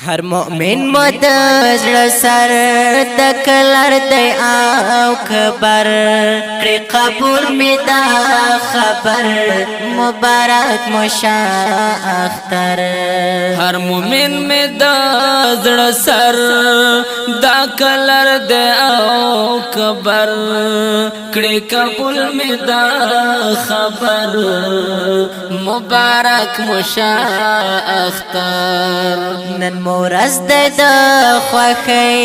هر مؤمن مدزل سر دکلر دی او کبر کری قبول می دا خبر مبارک مشا اختر هر مؤمن می دا زړه سر دا کلر دی او کبر کړي قبول می دا خبر مبارک مشا اختر نن مورز د خوخی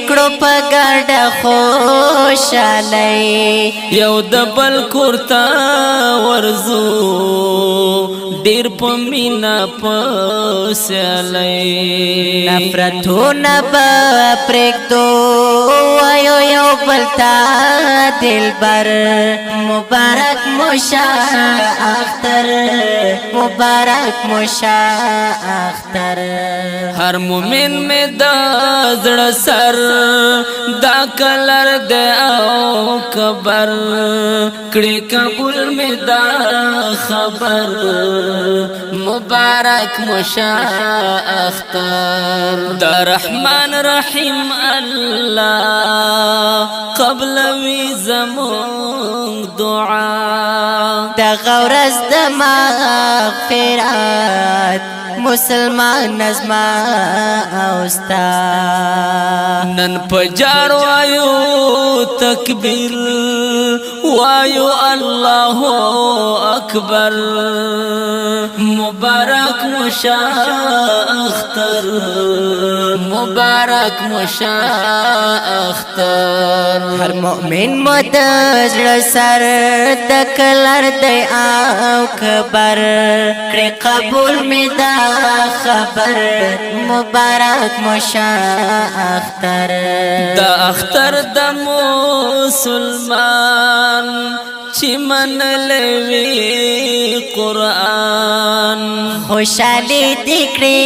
کړو په ګډه خوشالۍ یو د بل کورتا ورزو ډیر په مینا پسلای نفرتونه به پرېږدو وایو یو بل ته دلبر مبارک مشا اختر مبارک مشا اختر هر مومن می دا زړه سر دا کلر دی او کبر کړي قبول می دا خبر مبارک مشا اختر دا رحمان رحیم الله قبل وی زمون دعا دا غورز د مغفرات مسلمان نظما اوستا نن پجار وایو تکبیر وایو الله اکبر مبارک مشا اختر مبارک مشا اختر هر مؤمن مدزل سر دکلر دی او کبر کری قبول می دا خبر مبارک مشا اختر دا اختر د مسلمان چې من لوي قرآن خوشالي دکړي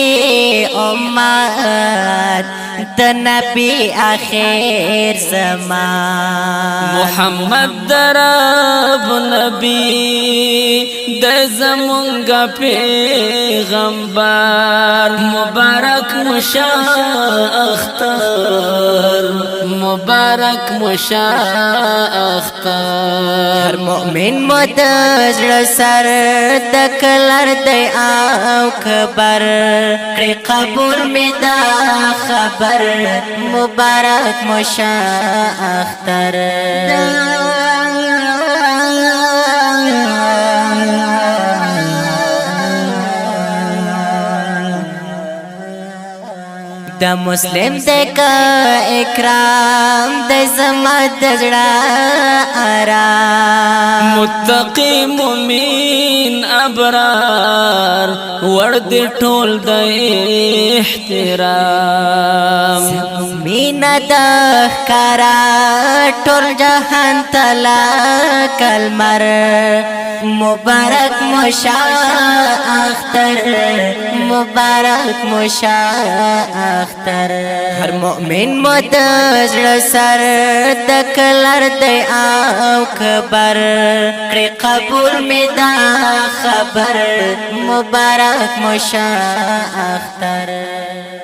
امت د نبی اخر زمان محمد درب نبی د زمونږ پیغمبر مبارک مشا اختر مبارک مشا اختر مؤمن مدزل سر دکلر دی او کبر کری قبول می دا خبر مبارک مشا اختر دا مسلم دکا اکرام د زما د زړه آرام متقی مومن ابرار ورد ټول د احترام مینا د ښکارا ټول جهان تلا کلمر مبارک مشا اختر مبارک مشا اختر هر مؤمن مدزل سر دکلر دی او کبر کری قبول می دا خبر مبارک مشا اختر